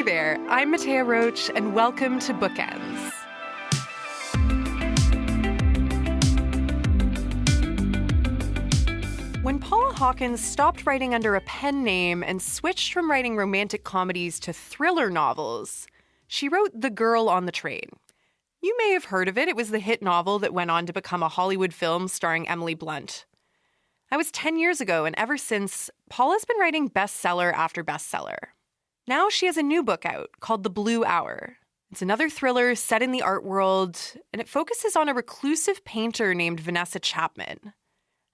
Hey there, I'm Mattea Roach, and welcome to Bookends. When Paula Hawkins stopped writing under a pen name and switched from writing romantic comedies to thriller novels, she wrote The Girl on the Train. You may have heard of it. It was the hit novel that went on to become a Hollywood film starring Emily Blunt. That was 10 years ago, and ever since, Paula's been writing bestseller after bestseller. Now she has a new book out called The Blue Hour. It's another thriller set in the art world, and it focuses on a reclusive painter named Vanessa Chapman.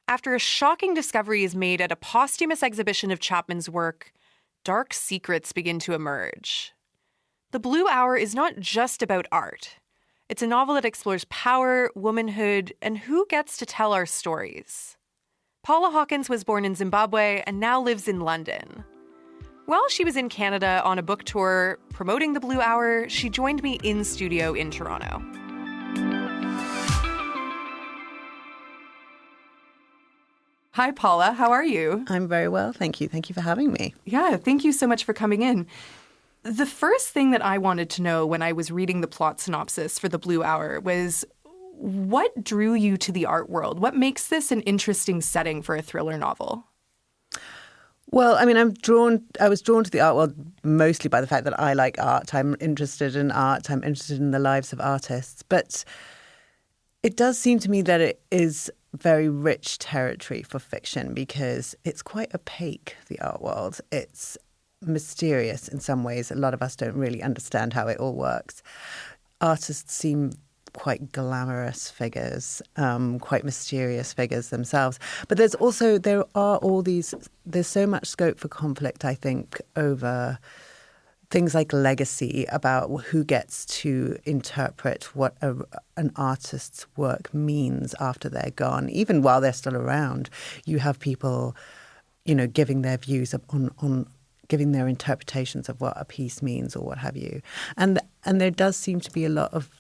After a shocking discovery is made at a posthumous exhibition of Chapman's work, dark secrets begin to emerge. The Blue Hour is not just about art. It's a novel that explores power, womanhood, and who gets to tell our stories. Paula Hawkins was born in Zimbabwe and now lives in London. While she was in Canada on a book tour promoting The Blue Hour, she joined me in studio in Toronto. Hi, Paula. How are you? I'm very well, thank you. Thank you for having me. Yeah, thank you so much for coming in. The first thing that I wanted to know when I was reading the plot synopsis for The Blue Hour was, what drew you to the art world? What makes this an interesting setting for a thriller novel? Well, I mean, I was drawn to the art world mostly by the fact that I like art. I'm interested in art. I'm interested in the lives of artists. But it does seem to me that it is very rich territory for fiction because it's quite opaque, the art world. It's mysterious in some ways. A lot of us don't really understand how it all works. Artists seem quite glamorous figures, quite mysterious figures themselves. But there's so much scope for conflict, I think, over things like legacy, about who gets to interpret what an artist's work means after they're gone. Even while they're still around, you have people, giving their views on giving their interpretations of what a piece means or what have you. And there does seem to be a lot of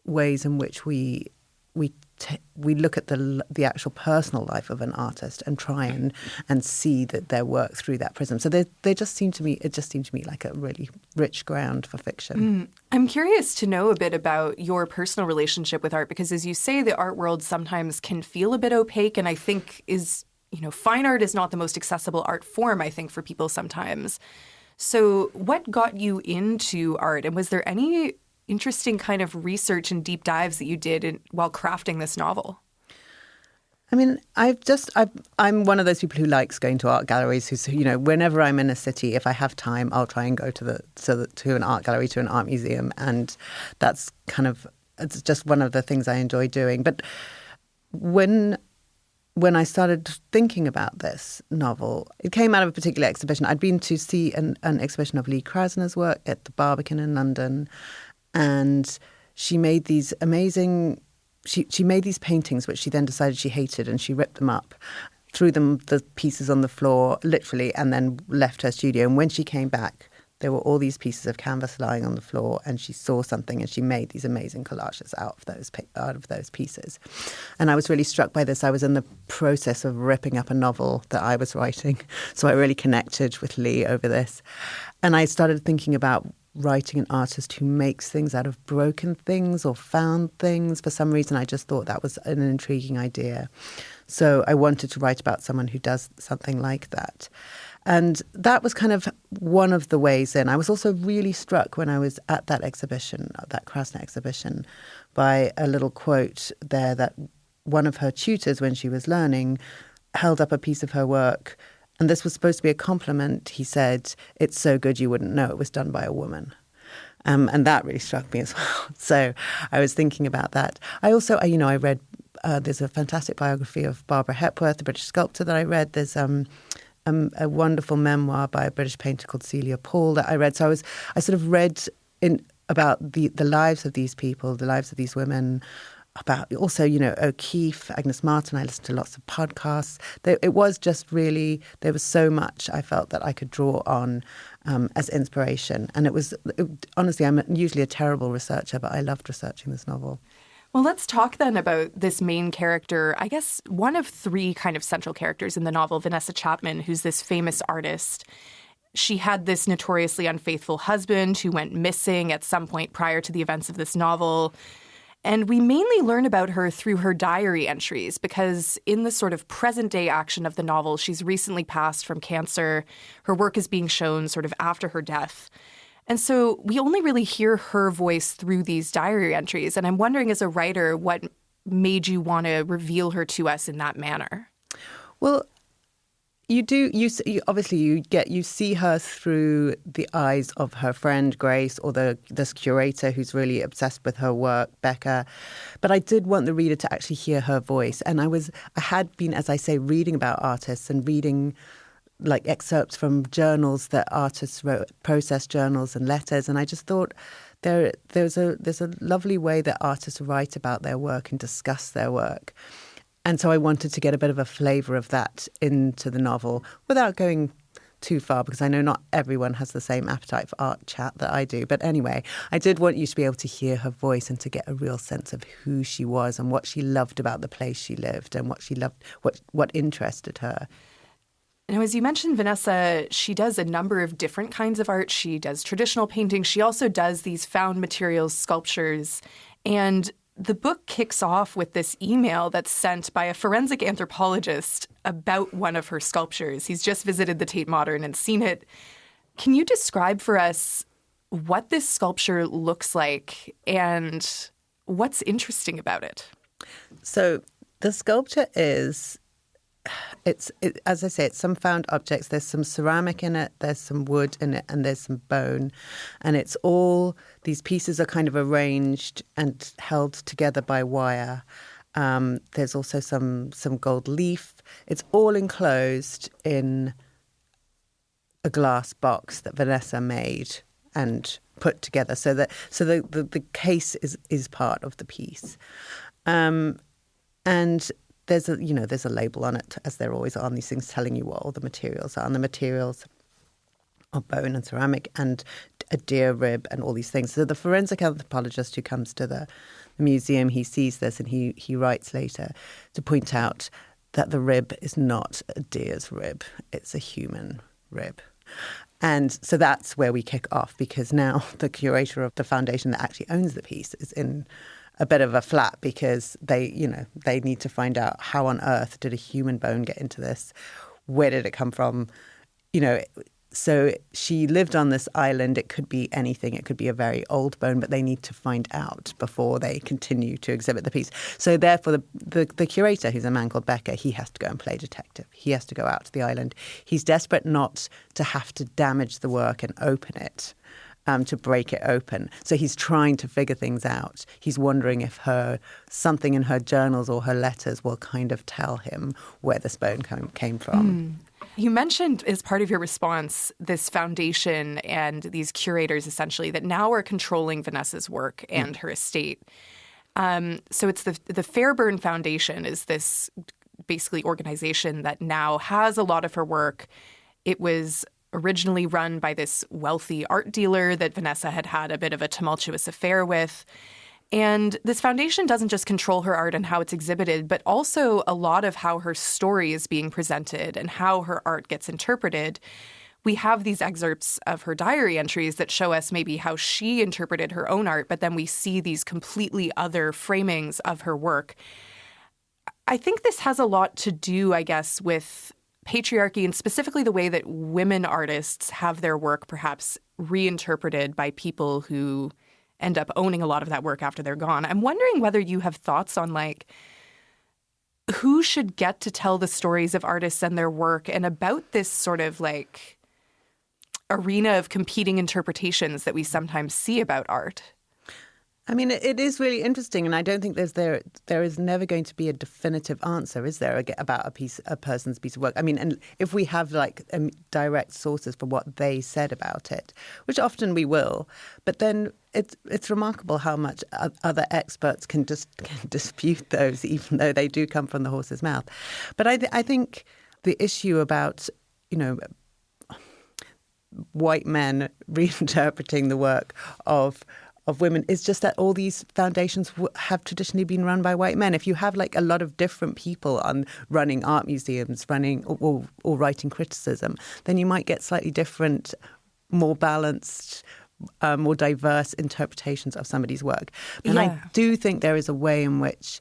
ways in which we look at the actual personal life of an artist and try and see their work through that prism. So it just seemed to me like a really rich ground for fiction. I'm curious to know a bit about your personal relationship with art, because as you say, the art world sometimes can feel a bit opaque, and I think fine art is not the most accessible art form, I think, for people sometimes. So what got you into art, and was there any interesting kind of research and deep dives that you did while crafting this novel? I mean, I'm one of those people who likes going to art galleries. Whenever I'm in a city, if I have time, I'll try and go to an art gallery, to an art museum, and it's just one of the things I enjoy doing. But when I started thinking about this novel, it came out of a particular exhibition. I'd been to see an exhibition of Lee Krasner's work at the Barbican in London. And she made these amazing, she made these paintings, which she then decided she hated, and she ripped them up, threw the pieces on the floor, literally, and then left her studio. And when she came back, there were all these pieces of canvas lying on the floor, and she saw something, and she made these amazing collages out of those pieces. And I was really struck by this. I was in the process of ripping up a novel that I was writing, so I really connected with Lee over this. And I started thinking about writing an artist who makes things out of broken things or found things. For some reason, I just thought that was an intriguing idea. So I wanted to write about someone who does something like that. And that was kind of one of the ways in. I was also really struck when I was at that exhibition, that Krasner exhibition, by a little quote there that one of her tutors, when she was learning, held up a piece of her work. And this was supposed to be a compliment. He said, "It's so good you wouldn't know it was done by a woman." And that really struck me as well. So I was thinking about that. I also, I read, there's a fantastic biography of Barbara Hepworth, the British sculptor, that I read. There's a wonderful memoir by a British painter called Celia Paul that I read. So I sort of read about the lives of these people, the lives of these women, about also, O'Keeffe, Agnes Martin. I listened to lots of podcasts. It was just really, there was so much I felt that I could draw on as inspiration. And honestly, I'm usually a terrible researcher, but I loved researching this novel. Well, let's talk then about this main character, I guess one of three kind of central characters in the novel, Vanessa Chapman, who's this famous artist. She had this notoriously unfaithful husband who went missing at some point prior to the events of this novel. And we mainly learn about her through her diary entries because in the sort of present-day action of the novel, she's recently passed from cancer. Her work is being shown sort of after her death. And so we only really hear her voice through these diary entries. And I'm wondering, as a writer, what made you want to reveal her to us in that manner? Well, you see her through the eyes of her friend Grace or this curator who's really obsessed with her work, Becker. But I did want the reader to actually hear her voice. And I had been, as I say, reading about artists and reading like excerpts from journals that artists wrote, process journals and letters. And I just thought there's a lovely way that artists write about their work and discuss their work. And so I wanted to get a bit of a flavour of that into the novel without going too far, because I know not everyone has the same appetite for art chat that I do. But anyway, I did want you to be able to hear her voice and to get a real sense of who she was and what she loved about the place she lived and what she loved, what interested her. Now, as you mentioned, Vanessa, she does a number of different kinds of art. She does traditional painting. She also does these found materials sculptures. And the book kicks off with this email that's sent by a forensic anthropologist about one of her sculptures. He's just visited the Tate Modern and seen it. Can you describe for us what this sculpture looks like and what's interesting about it? So the sculpture is... as I say, it's some found objects. There's some ceramic in it, there's some wood in it, and there's some bone. And it's all, these pieces are kind of arranged and held together by wire. There's also some gold leaf. It's all enclosed in a glass box that Vanessa made and put together. So the case is part of the piece. And there's a label on it, as there always are on these things, telling you what all the materials are. And the materials are bone and ceramic and a deer rib and all these things. So the forensic anthropologist who comes to the museum, he sees this and he writes later to point out that the rib is not a deer's rib. It's a human rib. And so that's where we kick off, because now the curator of the foundation that actually owns the piece is in a bit of a flat, because they need to find out how on earth did a human bone get into this? Where did it come from? So she lived on this island. It could be anything. It could be a very old bone, but they need to find out before they continue to exhibit the piece. So therefore, the curator, who's a man called Becker, he has to go and play detective. He has to go out to the island. He's desperate not to have to damage the work and open it. To break it open. So he's trying to figure things out. He's wondering if something in her journals or her letters will kind of tell him where this bone came from. You mentioned, as part of your response, this foundation and these curators, essentially, that now are controlling Vanessa's work and her estate. So it's the FairBur Foundation is this basically organization that now has a lot of her work. It was originally run by this wealthy art dealer that Vanessa had a bit of a tumultuous affair with. And this foundation doesn't just control her art and how it's exhibited, but also a lot of how her story is being presented and how her art gets interpreted. We have these excerpts of her diary entries that show us maybe how she interpreted her own art, but then we see these completely other framings of her work. I think this has a lot to do, I guess, with patriarchy and specifically the way that women artists have their work perhaps reinterpreted by people who end up owning a lot of that work after they're gone. I'm wondering whether you have thoughts on who should get to tell the stories of artists and their work, and about this sort of arena of competing interpretations that we sometimes see about art. I mean, it is really interesting, and I don't think there is never going to be a definitive answer, is there, about a person's piece of work? I mean, and if we have direct sources for what they said about it, which often we will, but then it's remarkable how much other experts can dispute those, even though they do come from the horse's mouth. But I think the issue about white men reinterpreting the work of of women is just that all these foundations have traditionally been run by white men. If you have like a lot of different people on running art museums, running or writing criticism, then you might get slightly different, more balanced, more diverse interpretations of somebody's work. And I do think there is a way in which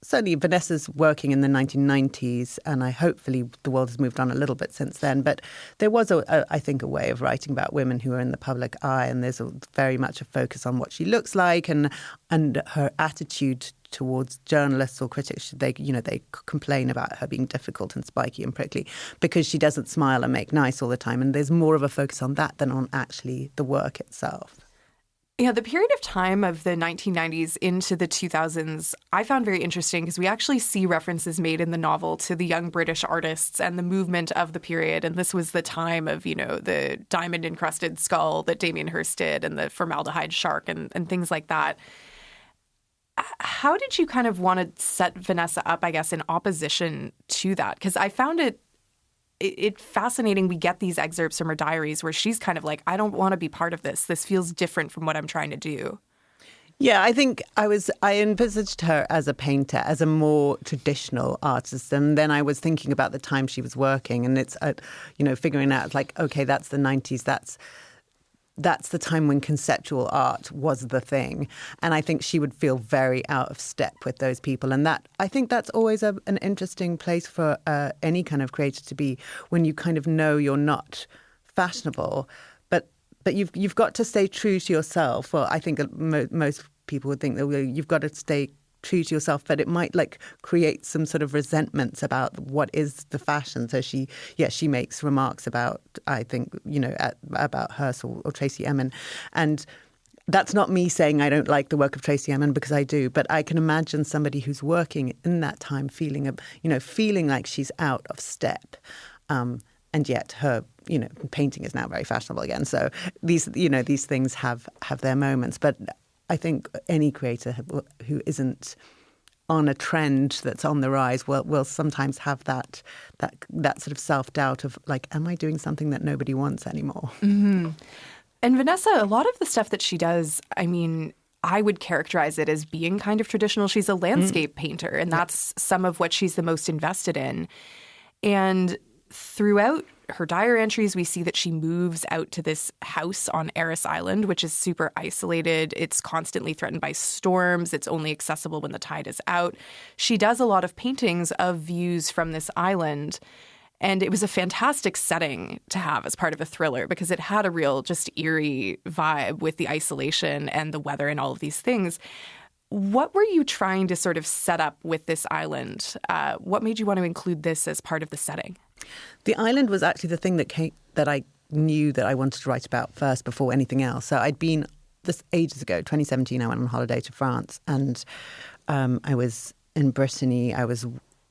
certainly Vanessa's working in the 1990s, and hopefully the world has moved on a little bit since then. But there was, I think, a way of writing about women who are in the public eye, and there's very much a focus on what she looks like and her attitude towards journalists or critics. They complain about her being difficult and spiky and prickly because she doesn't smile and make nice all the time. And there's more of a focus on that than on actually the work itself. Yeah, the period of time of the 1990s into the 2000s, I found very interesting because we actually see references made in the novel to the young British artists and the movement of the period. And this was the time of, the diamond-encrusted skull that Damien Hirst did and the formaldehyde shark and things like that. How did you kind of want to set Vanessa up, I guess, in opposition to that? Because I found it fascinating. We get these excerpts from her diaries where she's kind of like, I don't want to be part of this. This feels different from what I'm trying to do. Yeah, I think I envisaged her as a painter, as a more traditional artist. And then I was thinking about the time she was working, and it's, figuring out like, okay, that's the 90s. That's the time when conceptual art was the thing. And I think she would feel very out of step with those people. And I think that's always an interesting place for any kind of creator to be, when you kind of know you're not fashionable, but you've got to stay true to yourself. Well, I think most people would think that you've got to stay true to yourself, but it might like create some sort of resentments about what is the fashion. So she makes remarks about, I think, about Hearst or Tracey Emin. And that's not me saying I don't like the work of Tracey Emin, because I do, but I can imagine somebody who's working in that time feeling like she's out of step. And yet her, painting is now very fashionable again. So these things have their moments. But I think any creator who isn't on a trend that's on the rise will sometimes have that sort of self-doubt of like, am I doing something that nobody wants anymore? Mm-hmm. And Vanessa, a lot of the stuff that she does, I mean, I would characterize it as being kind of traditional. She's a landscape painter, and that's some of what she's the most invested in. And throughout her diary entries, we see that she moves out to this house on Aris Island, which is super isolated. It's constantly threatened by storms. It's only accessible when the tide is out. She does a lot of paintings of views from this island. And it was a fantastic setting to have as part of a thriller, because it had a real just eerie vibe with the isolation and the weather and all of these things. What were you trying to sort of set up with this island? What made you want to include this as part of the setting? The island was actually the thing that I knew that I wanted to write about first before anything else. So I'd been, this ages ago, 2017, I went on holiday to France, and I was in Brittany. I was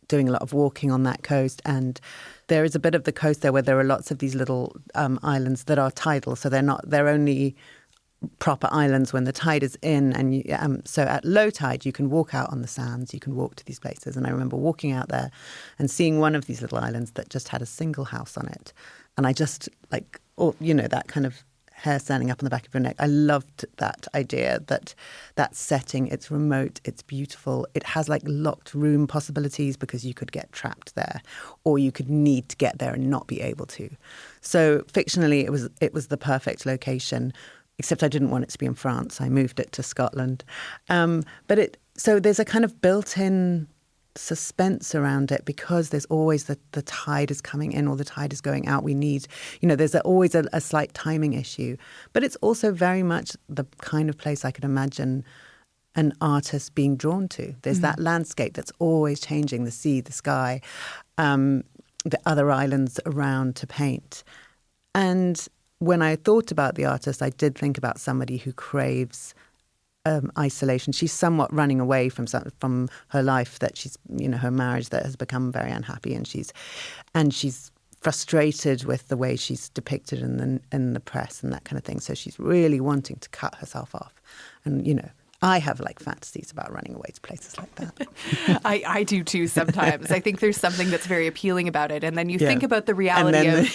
doing a lot of walking on that coast, and there is a bit of the coast there where there are lots of these little islands that are tidal. So they're only proper islands when the tide is in, and so at low tide you can walk out on the sands, you can walk to these places. And I remember walking out there and seeing one of these little islands that just had a single house on it, and I just like, that kind of hair standing up on the back of your neck. I loved that idea, that setting. It's remote, it's beautiful, it has like locked room possibilities because you could get trapped there, or you could need to get there and not be able to. So fictionally it was the perfect location. Except I didn't want it to be in France. I moved it to Scotland. So there's a kind of built-in suspense around it, because there's always the tide is coming in or the tide is going out. We need, there's always a slight timing issue. But it's also very much the kind of place I could imagine an artist being drawn to. There's that landscape that's always changing, the sea, the sky, the other islands around to paint. And when I thought about the artist, I did think about somebody who craves isolation. She's somewhat running away from her life, that she's, her marriage that has become very unhappy, and she's frustrated with the way she's depicted in the press and that kind of thing. So she's really wanting to cut herself off. And, I have like fantasies about running away to places like that. I do too sometimes. I think there's something that's very appealing about it. And then you think about the reality of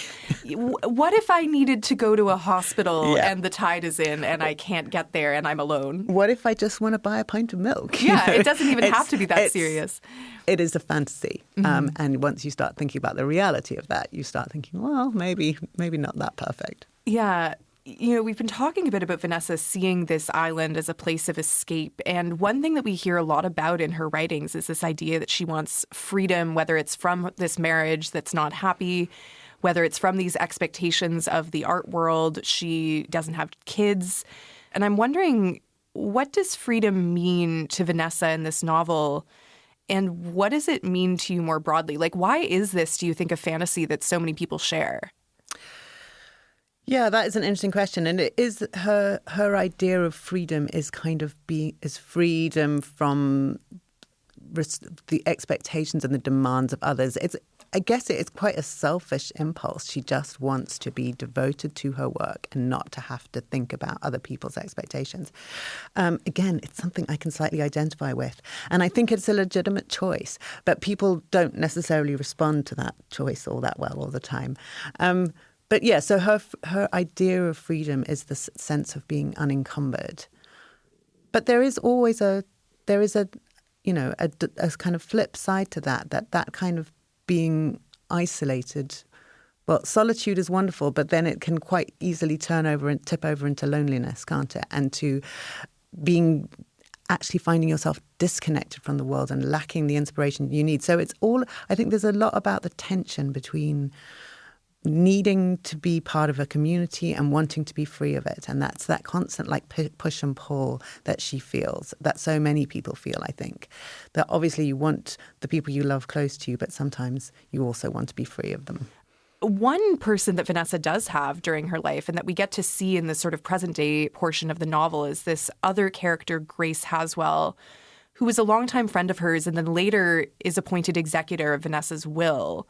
what if I needed to go to a hospital and the tide is in and I can't get there and I'm alone? What if I just want to buy a pint of milk? Yeah, it doesn't even have to be that serious. It is a fantasy. And once you start thinking about the reality of that, you start thinking, well, maybe not that perfect. Yeah. You know, we've been talking a bit about Vanessa seeing this island as a place of escape. And one thing that we hear a lot about in her writings is this idea that she wants freedom, whether it's from this marriage that's not happy, whether it's from these expectations of the art world. She doesn't have kids. And I'm wondering, what does freedom mean to Vanessa in this novel? And what does it mean to you more broadly? Like, why is this, do you think, a fantasy that so many people share? Yeah, that is an interesting question. And it is her idea of freedom is kind of is freedom from the expectations and the demands of others. I guess it is quite a selfish impulse. She just wants to be devoted to her work and not to have to think about other people's expectations. Again, it's something I can slightly identify with. And I think it's a legitimate choice. But people don't necessarily respond to that choice all that well all the time. But yeah, so her idea of freedom is this sense of being unencumbered. But there is always a kind of flip side to that kind of being isolated. Well, solitude is wonderful, but then it can quite easily tip over into loneliness, can't it? And to being actually finding yourself disconnected from the world and lacking the inspiration you need. So I think there's a lot about the tension between needing to be part of a community and wanting to be free of it. And that's that constant like push and pull that she feels, that so many people feel, I think. That obviously you want the people you love close to you, but sometimes you also want to be free of them. One person that Vanessa does have during her life and that we get to see in this sort of present day portion of the novel is this other character, Grace Haswell, who was a longtime friend of hers and then later is appointed executor of Vanessa's will.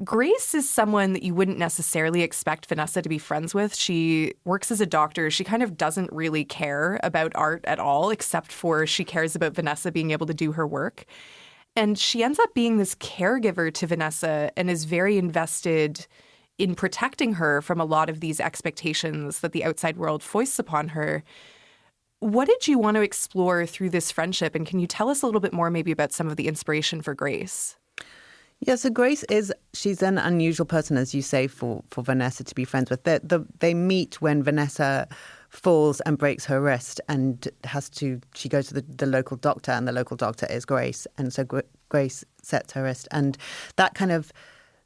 Grace is someone that you wouldn't necessarily expect Vanessa to be friends with. She works as a doctor. She kind of doesn't really care about art at all, except for she cares about Vanessa being able to do her work. And she ends up being this caregiver to Vanessa and is very invested in protecting her from a lot of these expectations that the outside world foists upon her. What did you want to explore through this friendship? And can you tell us a little bit more maybe about some of the inspiration for Grace? Yeah, so Grace she's an unusual person, as you say, for Vanessa to be friends with. They meet when Vanessa falls and breaks her wrist and she goes to the local doctor, and the local doctor is Grace. And so Grace sets her wrist. And that kind of,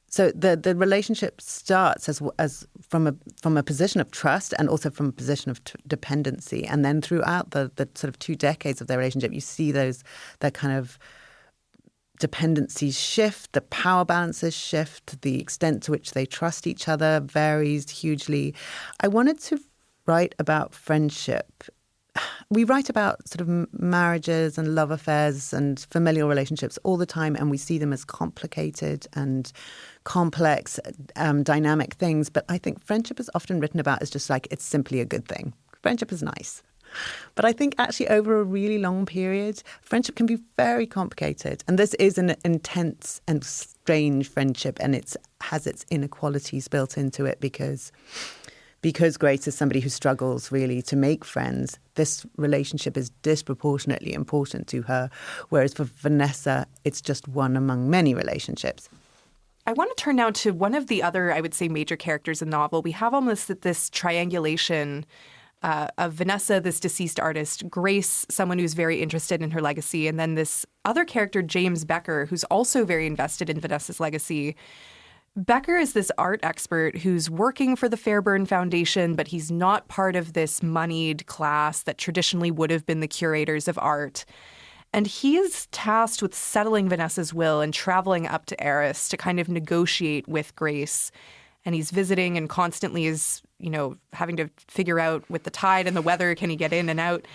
so the relationship starts as from a position of trust and also from a position of dependency. And then throughout the sort of 2 decades of their relationship, you see that kind of dependencies shift, the power balances shift, the extent to which they trust each other varies hugely. I wanted to write about friendship. We write about sort of marriages and love affairs and familial relationships all the time, and we see them as complicated and complex, dynamic things. But I think friendship is often written about as just like it's simply a good thing. Friendship is nice. But I think actually over a really long period, friendship can be very complicated. And this is an intense and strange friendship, and it has its inequalities built into it because Grace is somebody who struggles really to make friends. This relationship is disproportionately important to her, whereas for Vanessa, it's just one among many relationships. I want to turn now to one of the other, I would say, major characters in the novel. We have almost this triangulation of Vanessa, this deceased artist, Grace, someone who's very interested in her legacy, and then this other character, James Becker, who's also very invested in Vanessa's legacy. Becker is this art expert who's working for the FairBur Foundation, but he's not part of this moneyed class that traditionally would have been the curators of art. And he is tasked with settling Vanessa's will and traveling up to Aris to kind of negotiate with Grace. And he's visiting and constantly is, having to figure out with the tide and the weather, can he get in and out?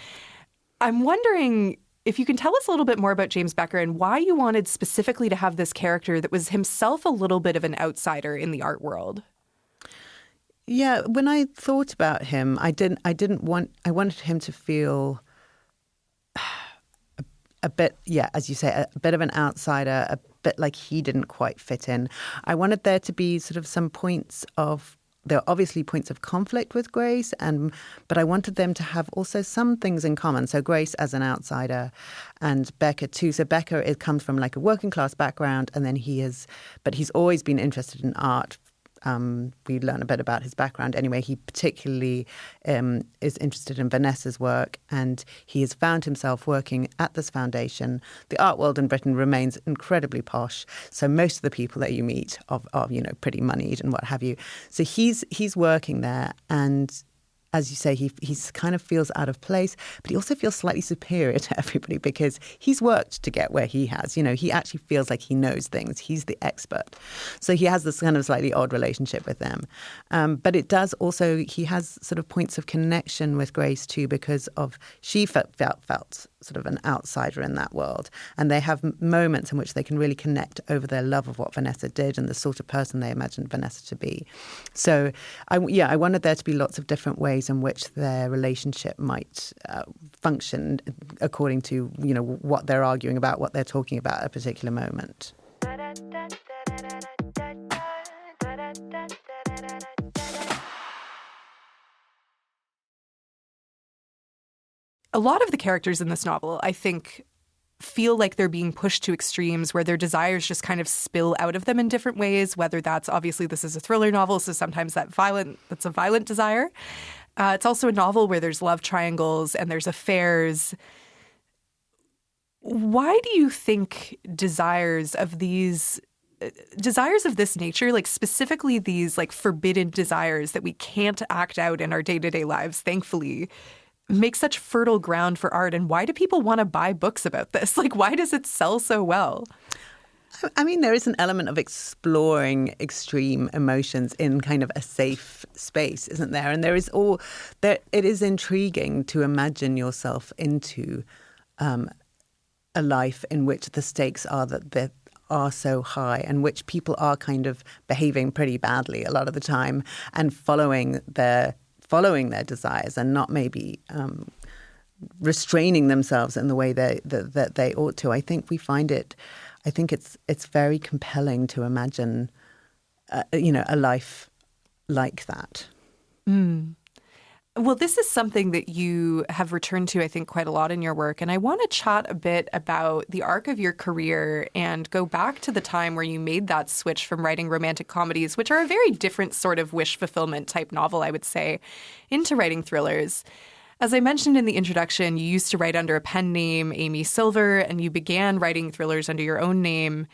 I'm wondering if you can tell us a little bit more about James Becker and why you wanted specifically to have this character that was himself a little bit of an outsider in the art world. Yeah, when I thought about him, I wanted him to feel a bit, as you say, a bit of an outsider, a bit like he didn't quite fit in. I wanted there to be sort of some points of, there are obviously points of conflict with Grace, but I wanted them to have also some things in common. So Grace as an outsider and Becker too. So Becker, it comes from like a working class background, and then but he's always been interested in art. We learn a bit about his background. Anyway, he particularly is interested in Vanessa's work, and he has found himself working at this foundation. The art world in Britain remains incredibly posh, so most of the people that you meet are pretty moneyed and what have you. So he's working there, and as you say, he kind of feels out of place, but he also feels slightly superior to everybody because he's worked to get where he has. He actually feels like he knows things. He's the expert. So he has this kind of slightly odd relationship with them. But it does also, he has sort of points of connection with Grace too, because she felt sort of an outsider in that world. And they have moments in which they can really connect over their love of what Vanessa did and the sort of person they imagined Vanessa to be. So I wanted there to be lots of different ways in which their relationship might function according to, what they're arguing about, what they're talking about at a particular moment. A lot of the characters in this novel, I think, feel like they're being pushed to extremes where their desires just kind of spill out of them in different ways, whether that's, obviously, this is a thriller novel, so sometimes that's a violent desire. It's also a novel where there's love triangles and there's affairs. Why do you think desires of this nature, like specifically these like forbidden desires that we can't act out in our day-to-day lives, thankfully, make such fertile ground for art? And why do people want to buy books about this? Like, why does it sell so well? I mean, there is an element of exploring extreme emotions in kind of a safe space, isn't there? And it is intriguing to imagine yourself into a life in which the stakes are that they are so high and which people are kind of behaving pretty badly a lot of the time and following their desires and not maybe restraining themselves in the way that they ought to. I think it's very compelling to imagine, a life like that. Mm. Well, this is something that you have returned to, I think, quite a lot in your work. And I want to chat a bit about the arc of your career and go back to the time where you made that switch from writing romantic comedies, which are a very different sort of wish fulfillment type novel, I would say, into writing thrillers. As I mentioned in the introduction, you used to write under a pen name, Amy Silver, and you began writing thrillers under your own name.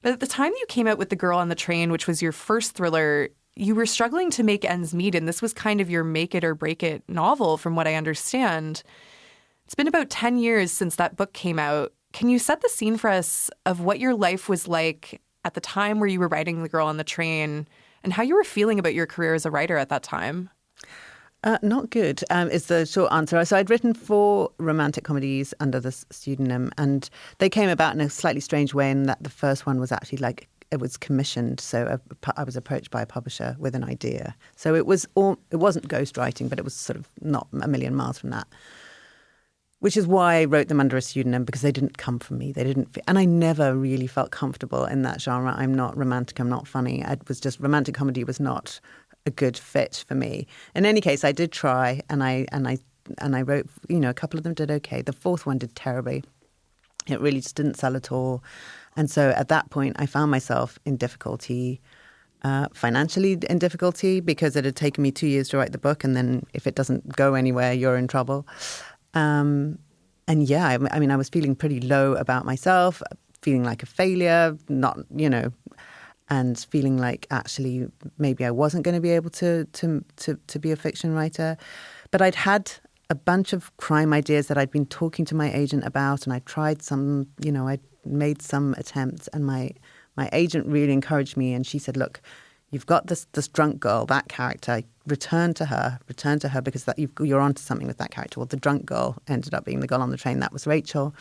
But at the time you came out with The Girl on the Train, which was your first thriller, you were struggling to make ends meet, and this was kind of your make it or break it novel, from what I understand. It's been about 10 years since that book came out. Can you set the scene for us of what your life was like at the time where you were writing The Girl on the Train and how you were feeling about your career as a writer at that time? Not good is the short answer. So I'd written 4 romantic comedies under this pseudonym, and they came about in a slightly strange way in that the first one was actually it was commissioned. So I was approached by a publisher with an idea. So it wasn't ghostwriting, but it was sort of not a million miles from that. Which is why I wrote them under a pseudonym, because they didn't come from me. They didn't fit, and I never really felt comfortable in that genre. I'm not romantic. I'm not funny. Romantic comedy was not a good fit for me. In any case, I did try, and I wrote. A couple of them did okay. The 4th one did terribly. It really just didn't sell at all. And so at that point, I found myself in difficulty, financially in difficulty, because it had taken me 2 years to write the book. And then if it doesn't go anywhere, you're in trouble. I was feeling pretty low about myself, feeling like a failure, and feeling like actually maybe I wasn't going to be able to be a fiction writer. But I'd had a bunch of crime ideas that I'd been talking to my agent about, and I tried some, I'd made some attempts, and my agent really encouraged me, and she said, look, you've got this drunk girl, that character, return to her because you're onto something with that character. Well, the drunk girl ended up being the girl on the train. That was Rachel.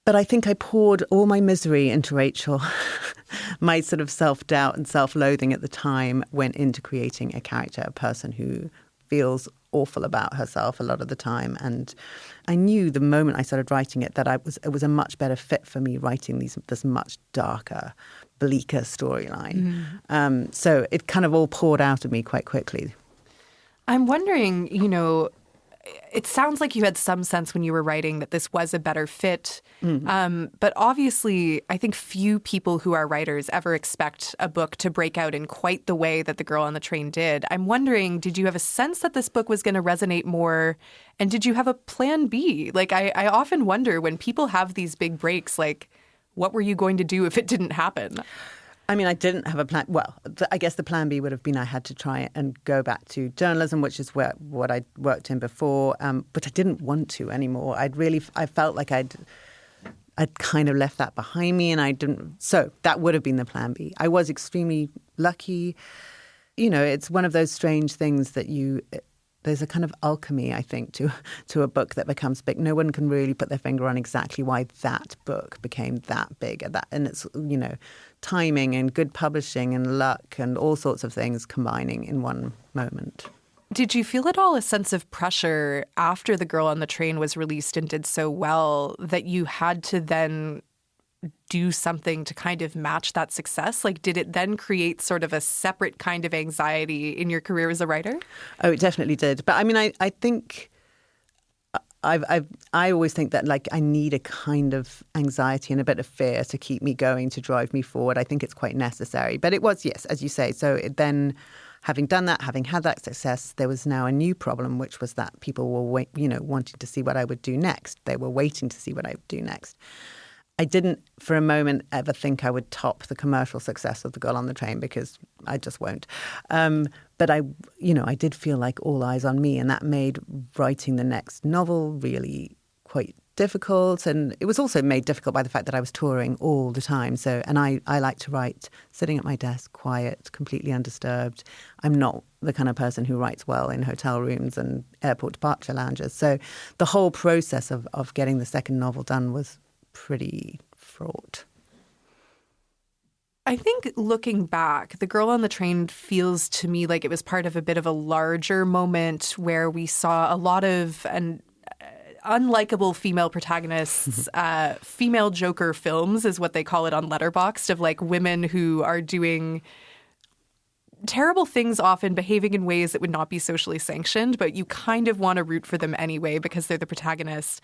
But I think I poured all my misery into Rachel. My sort of self-doubt and self-loathing at the time went into creating a character, a person who feels awful about herself a lot of the time. And I knew the moment I started writing it that it was a much better fit for me writing this much darker, bleaker storyline. So it kind of all poured out of me quite quickly. I'm wondering, it sounds like you had some sense when you were writing that this was a better fit. But obviously, I think few people who are writers ever expect a book to break out in quite the way that The Girl on the Train did. I'm wondering, did you have a sense that this book was going to resonate more? And did you have a plan B? Like, I often wonder when people have these big breaks, like, what were you going to do if it didn't happen? I mean, I didn't have a plan. Well, I guess the plan B would have been I had to try and go back to journalism, which is what I worked in before. But I didn't want to anymore. I felt like I'd kind of left that behind me, and I didn't. So that would have been the plan B. I was extremely lucky. It's one of those strange things that there's a kind of alchemy, I think, to a book that becomes big. No one can really put their finger on exactly why that book became that big. And it's, timing and good publishing and luck and all sorts of things combining in one moment. Did you feel at all a sense of pressure after The Girl on the Train was released and did so well that you had to then do something to kind of match that success? Like, did it then create sort of a separate kind of anxiety in your career as a writer? Oh, it definitely did. But I mean, I think I always think that, like, I need a kind of anxiety and a bit of fear to keep me going, to drive me forward. I think it's quite necessary. But it was, yes, as you say. So then, having done that, having had that success, there was now a new problem, which was that people were, wanting to see what I would do next. They were waiting to see what I would do next. I didn't for a moment ever think I would top the commercial success of The Girl on the Train, because I just won't. But I did feel like all eyes on me, and that made writing the next novel really quite difficult. And it was also made difficult by the fact that I was touring all the time. And I like to write sitting at my desk, quiet, completely undisturbed. I'm not the kind of person who writes well in hotel rooms and airport departure lounges. So the whole process of getting the second novel done was pretty fraught. I think looking back, The Girl on the Train feels to me like it was part of a bit of a larger moment where we saw a lot of unlikable female protagonists, female Joker films is what they call it on Letterboxd, of like women who are doing terrible things, often behaving in ways that would not be socially sanctioned, but you kind of want to root for them anyway because they're the protagonist.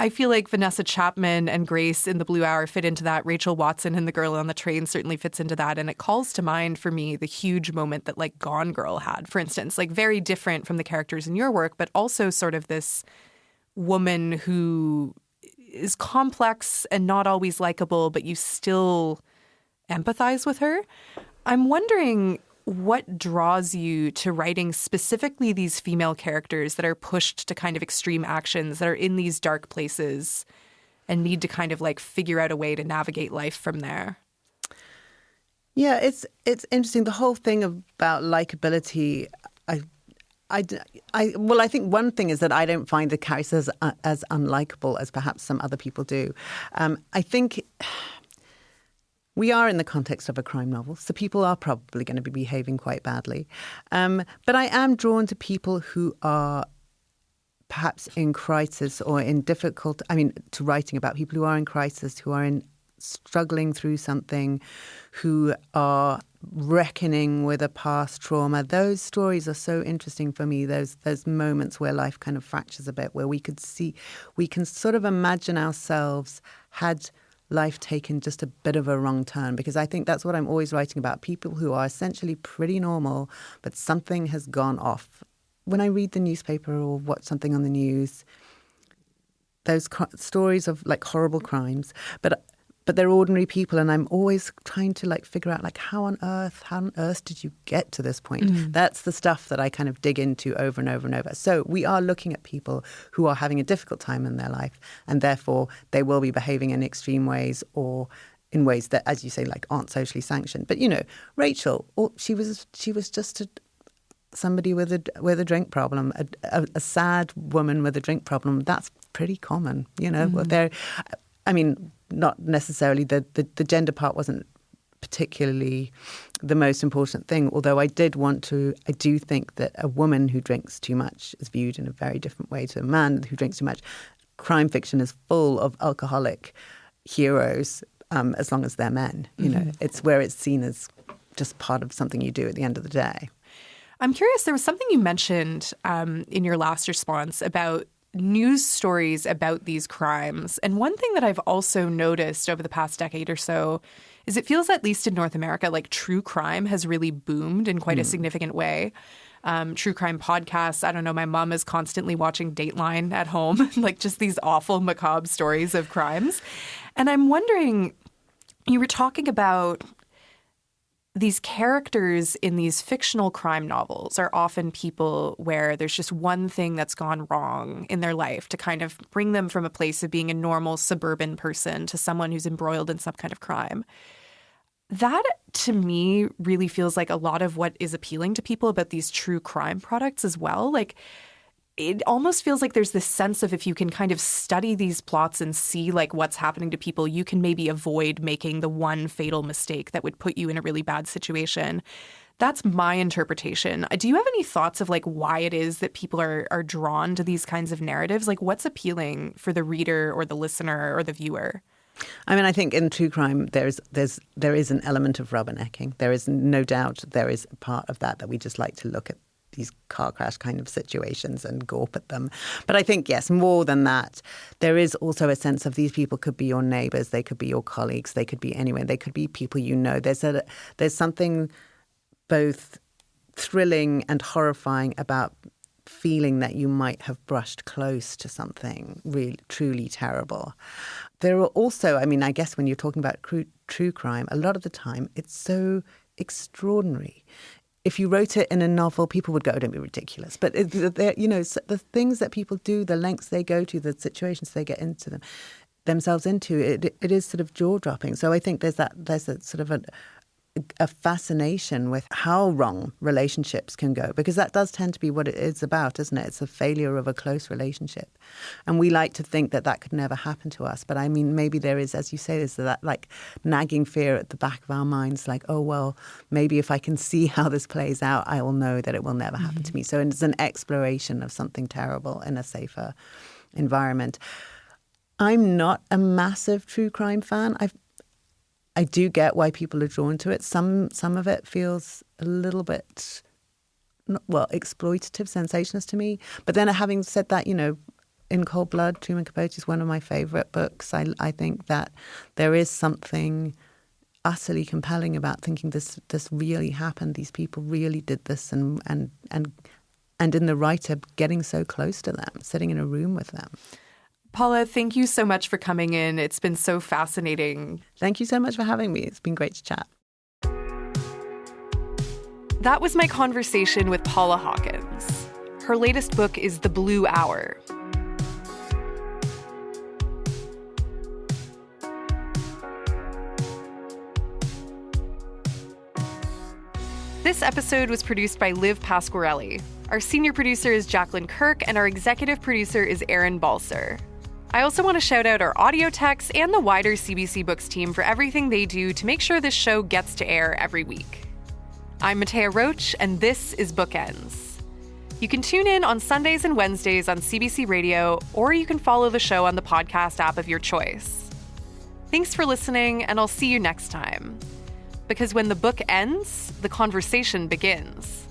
I feel like Vanessa Chapman and Grace in The Blue Hour fit into that. Rachel Watson in The Girl on the Train certainly fits into that. And it calls to mind for me the huge moment that like Gone Girl had, for instance, like very different from the characters in your work, but also sort of this woman who is complex and not always likable, but you still empathize with her. I'm wondering what draws you to writing specifically these female characters that are pushed to kind of extreme actions, that are in these dark places and need to kind of like figure out a way to navigate life from there? Yeah, it's interesting. The whole thing about likability, I think one thing is that I don't find the characters as unlikable as perhaps some other people do. I think we are in the context of a crime novel, so people are probably going to be behaving quite badly. But I am drawn to people who are perhaps in crisis or in difficult, to writing about people who are in crisis, who are struggling through something, who are reckoning with a past trauma. Those stories are so interesting for me. Those moments where life kind of fractures a bit, where we can sort of imagine ourselves had life taken just a bit of a wrong turn, because I think that's what I'm always writing about. People who are essentially pretty normal, but something has gone off. When I read the newspaper or watch something on the news, those stories of like horrible crimes, but they're ordinary people, and I'm always trying to like figure out like how on earth did you get to this point? Mm. That's the stuff that I kind of dig into over and over and over. So we are looking at people who are having a difficult time in their life, and therefore they will be behaving in extreme ways or in ways that, as you say, like aren't socially sanctioned. But Rachel, she was just somebody with a drink problem, a sad woman with a drink problem. That's pretty common, Mm. Not necessarily the gender part wasn't particularly the most important thing. Although I do think that a woman who drinks too much is viewed in a very different way to a man who drinks too much. Crime fiction is full of alcoholic heroes, as long as they're men. You know, it's where it's seen as just part of something you do at the end of the day. I'm curious, there was something you mentioned in your last response about news stories about these crimes. And one thing that I've also noticed over the past decade or so is it feels, at least in North America, like true crime has really boomed in quite a significant way. True crime podcasts. I don't know, my mom is constantly watching Dateline at home, like just these awful, macabre stories of crimes. And I'm wondering, you were talking about these characters in these fictional crime novels are often people where there's just one thing that's gone wrong in their life to kind of bring them from a place of being a normal suburban person to someone who's embroiled in some kind of crime. That, to me, really feels like a lot of what is appealing to people about these true crime products as well. Like, it almost feels like there's this sense of if you can kind of study these plots and see like what's happening to people, you can maybe avoid making the one fatal mistake that would put you in a really bad situation. That's my interpretation. Do you have any thoughts of like why it is that people are drawn to these kinds of narratives? Like what's appealing for the reader or the listener or the viewer? I mean, I think in true crime there is an element of rubbernecking. There is no doubt there is a part of that we just like to look at these car crash kind of situations and gawp at them. But I think, yes, more than that, there is also a sense of these people could be your neighbours, they could be your colleagues, they could be anyone, they could be people you know. There's something both thrilling and horrifying about feeling that you might have brushed close to something really, truly terrible. There are also, I mean, I guess when you're talking about true crime, a lot of the time it's so extraordinary. If you wrote it in a novel, people would go, don't be ridiculous. But, you know, the things that people do, the lengths they go to, the situations they get into themselves into, it is sort of jaw-dropping. So I think there's a sort of a fascination with how wrong relationships can go, because that does tend to be what it is about, isn't it? It's a failure of a close relationship. And we like to think that could never happen to us. But I mean, maybe there is, as you say, there's that like nagging fear at the back of our minds, like, oh, well, maybe if I can see how this plays out, I will know that it will never happen to me. So it's an exploration of something terrible in a safer environment. I'm not a massive true crime fan. I do get why people are drawn to it. Some of it feels a little bit, exploitative, sensationalist to me. But then having said that, you know, In Cold Blood, Truman Capote is one of my favourite books. I think that there is something utterly compelling about thinking this really happened. These people really did this, and in the writer getting so close to them, sitting in a room with them. Paula, thank you so much for coming in. It's been so fascinating. Thank you so much for having me. It's been great to chat. That was my conversation with Paula Hawkins. Her latest book is The Blue Hour. This episode was produced by Liv Pasquarelli. Our senior producer is Jacqueline Kirk, and our executive producer is Aaron Balser. I also want to shout out our audio techs and the wider CBC Books team for everything they do to make sure this show gets to air every week. I'm Mattea Roach, and this is Bookends. You can tune in on Sundays and Wednesdays on CBC Radio, or you can follow the show on the podcast app of your choice. Thanks for listening, and I'll see you next time. Because when the book ends, the conversation begins.